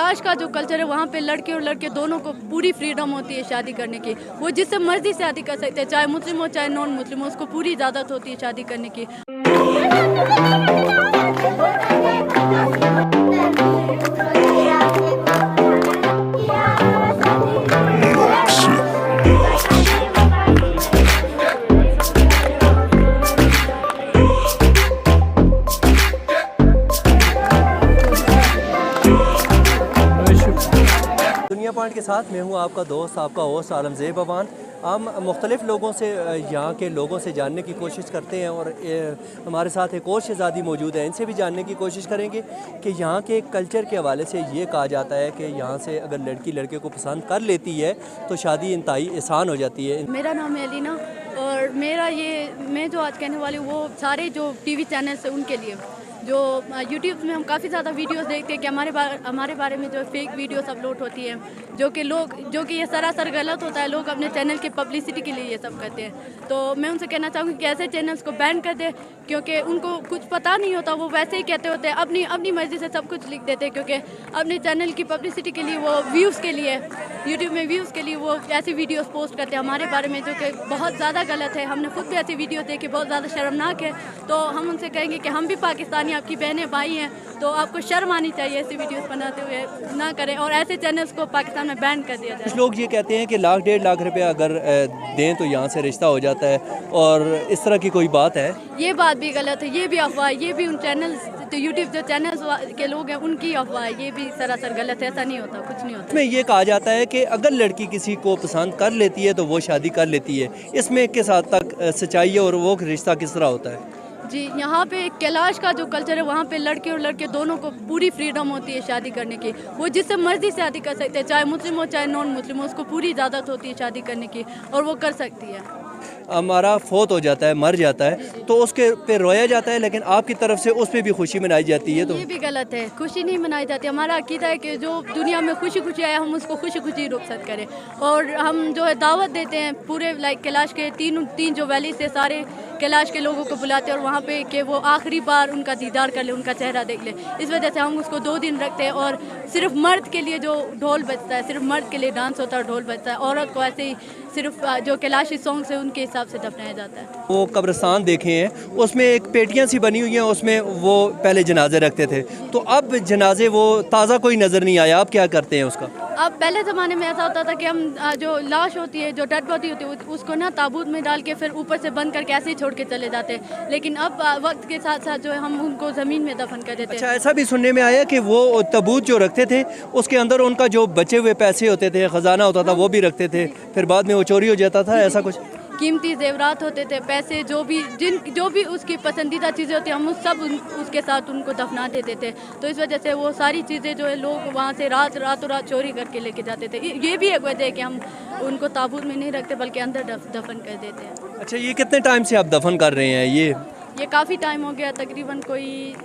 कैलाश का जो कल्चर है वहाँ पे लड़के और लड़के दोनों को पूरी फ्रीडम होती है शादी करने की। वो जिससे मर्जी शादी कर सकते हैं, चाहे मुस्लिम हो चाहे नॉन मुस्लिम हो, उसको पूरी इजाज़त होती है शादी करने की। दुनिया पॉइंट के साथ मैं हूं आपका दोस्त, आपका होस्ट आलमज़ेब अवान। हम मुख्तलिफ़ लोगों से, यहाँ के लोगों से जानने की कोशिश करते हैं और हमारे साथ एक और शहज़ादी मौजूद है, इनसे भी जानने की कोशिश करेंगे कि यहाँ के कल्चर के हवाले से ये कहा जाता है कि यहाँ से अगर लड़की लड़के को पसंद कर लेती है तो शादी इंतहाई आसान हो जाती है। मेरा नाम है अलीना और मैं जो आज कहने वाली हूँ वो सारे जो टीवी चैनल्स हैं उनके लिए, जो यूट्यूब में हम काफ़ी ज़्यादा वीडियोस देखते हैं कि हमारे बारे में जो फेक वीडियोस अपलोड होती है, जो कि ये सरासर गलत होता है। लोग अपने चैनल की पब्लिसिटी के लिए ये सब करते हैं। तो मैं उनसे कहना चाहूँगी कि ऐसे चैनल्स को बैन कर दे, क्योंकि उनको कुछ पता नहीं होता, वो वैसे ही कहते होते हैं, अपनी मर्ज़ी से सब कुछ लिख देते हैं, क्योंकि अपने चैनल की पब्लिसिटी के लिए, वो व्यूज़ के लिए, यूट्यूब में व्यूज़ के लिए वो ऐसी वीडियोस पोस्ट करते हैं हमारे बारे में, जो कि बहुत ज़्यादा गलत है। हमने खुद भी ऐसी वीडियो देखी, बहुत ज़्यादा शर्मनाक है। तो हम उनसे कहेंगे कि हम भी पाकिस्तानी, आपकी बहनें भाई हैं, तो आपको शर्म आनी चाहिए ऐसी वीडियोस बनाते हुए, ना करें और ऐसे चैनल्स को पाकिस्तान में बैन कर दिया जाए। कुछ लोग ये कहते हैं कि लाख 1.5 लाख रुपया अगर दें तो यहाँ से रिश्ता हो जाता है, और इस तरह की कोई बात है? ये बात भी गलत है, ये भी अफवाह है, ये भी उन चैनल्स तो यूट्यूब जो चैनल्स के लोग हैं उनकी अफवाह है, ये भी सरासर गलत है। ऐसा नहीं होता, कुछ नहीं होता। इसमें ये कहा जाता है कि अगर लड़की किसी को पसंद कर लेती है तो वो शादी कर लेती है, इसमें किस हद तक सच्चाई है और वो रिश्ता किस तरह होता है? जी, यहाँ पे कैलाश का जो कल्चर है वहाँ पे लड़के और लड़के दोनों को पूरी फ्रीडम होती है शादी करने की। वो जिससे मर्जी शादी कर सकते हैं, चाहे मुस्लिम हो चाहे नॉन मुस्लिम हो, उसको पूरी इजाज़त होती है शादी करने की और वो कर सकती है। हमारा फोत हो जाता है, मर जाता है, तो उसके पे रोया जाता है, लेकिन आपकी तरफ से उस पे भी खुशी मनाई जाती है। तो ये भी गलत है, खुशी नहीं मनाई जाती। हमारा अकीदा है कि जो दुनिया में खुशी खुशी आया हम उसको खुशी खुशी रुखसत करें, और हम जो है दावत देते हैं पूरे कैलाश के तीन जो वैली से सारे कैलाश के लोगों को बुलाते हैं और वहाँ पे कि वो आखिरी बार उनका दीदार कर ले, उनका चेहरा देख ले। इस वजह से हम उसको 2 दिन रखते हैं, और सिर्फ मर्द के लिए जो ढोल बजता है, सिर्फ मर्द के लिए डांस होता है, ढोल बजता है। औरत को ऐसे ही सिर्फ जो कैलाशी सॉन्ग्स है उनके हिसाब से दफनाया जाता है। वो कब्रिस्तान देखे हैं, उसमें एक पेटियां सी बनी हुई हैं, उसमें वो पहले जनाजे रखते थे, तो अब जनाजे वो ताज़ा कोई नज़र नहीं आया। आप क्या करते हैं उसका? अब पहले ज़माने में ऐसा होता था कि हम जो लाश होती है, जो डेड बॉडी होती है, उसको ना ताबूत में डाल के फिर ऊपर से बंद करके ऐसे ही छोड़ के चले जाते हैं। लेकिन अब वक्त के साथ साथ जो है हम उनको ज़मीन में दफन कर देते हैं। अच्छा, ऐसा भी सुनने में आया कि वो ताबूत जो रखते थे उसके अंदर उनका जो बचे हुए पैसे होते थे, ख़जाना होता था, वो भी रखते थे, फिर बाद में वो चोरी हो जाता था, ऐसा कुछ? कीमती जेवरात होते थे, पैसे, जो भी उसकी पसंदीदा चीज़ें होती हैं, हम उसके साथ उनको दफना देते थे। तो इस वजह से वो सारी चीज़ें जो है लोग वहाँ से रातों रात चोरी करके लेके जाते थे। ये भी एक वजह है कि हम उनको ताबूत में नहीं रखते बल्कि अंदर दफन कर देते हैं। अच्छा, ये कितने टाइम से आप दफन कर रहे हैं? ये काफ़ी टाइम हो गया, तकरीबन कोई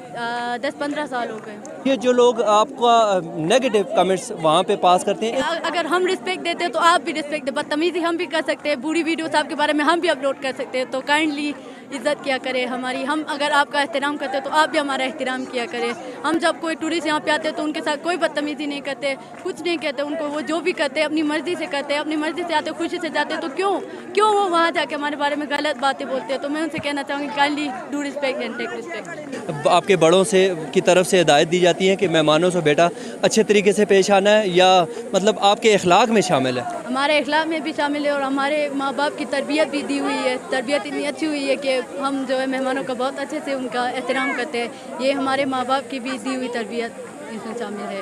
10-15 साल हो गए। ये जो लोग आपका नेगेटिव कमेंट्स वहाँ पे पास करते हैं, अगर हम रिस्पेक्ट देते हैं तो आप भी रिस्पेक्ट दे। बदतमीजी हम भी कर सकते हैं, बुरी वीडियोस आपके बारे में हम भी अपलोड कर सकते हैं, तो काइंडली इज़्ज़त किया करें हमारी। हम अगर आपका एहतराम करते हैं तो आप भी हमारा एहतराम किया करें। हम जब कोई टूरिस्ट यहाँ पे आते हैं तो उनके साथ कोई बदतमीजी नहीं करते, कुछ नहीं कहते उनको। वो जो भी करते हैं अपनी मर्ज़ी से करते हैं, अपनी मर्ज़ी से आते हैं, खुशी से जाते हैं, तो क्यों वो वहाँ जाके हमारे बारे में गलत बातें बोलते हैं? तो मैं उनसे कहना चाहूँगी, kindly do respect and take respect. आपके बड़ों से की तरफ से हिदायत दी जाती है कि मेहमानों से बेटा अच्छे तरीके से पेश आना है, या मतलब आपके अखलाक में शामिल है? हमारे अखलाक में भी शामिल है, और हमारे माँ बाप की तरबियत भी दी हुई है। तरबियत इतनी अच्छी हुई है कि हम जो है मेहमानों का बहुत अच्छे से उनका एहतराम करते हैं। ये हमारे माँ बाप की भी दी हुई तरबियत इसमें शामिल है।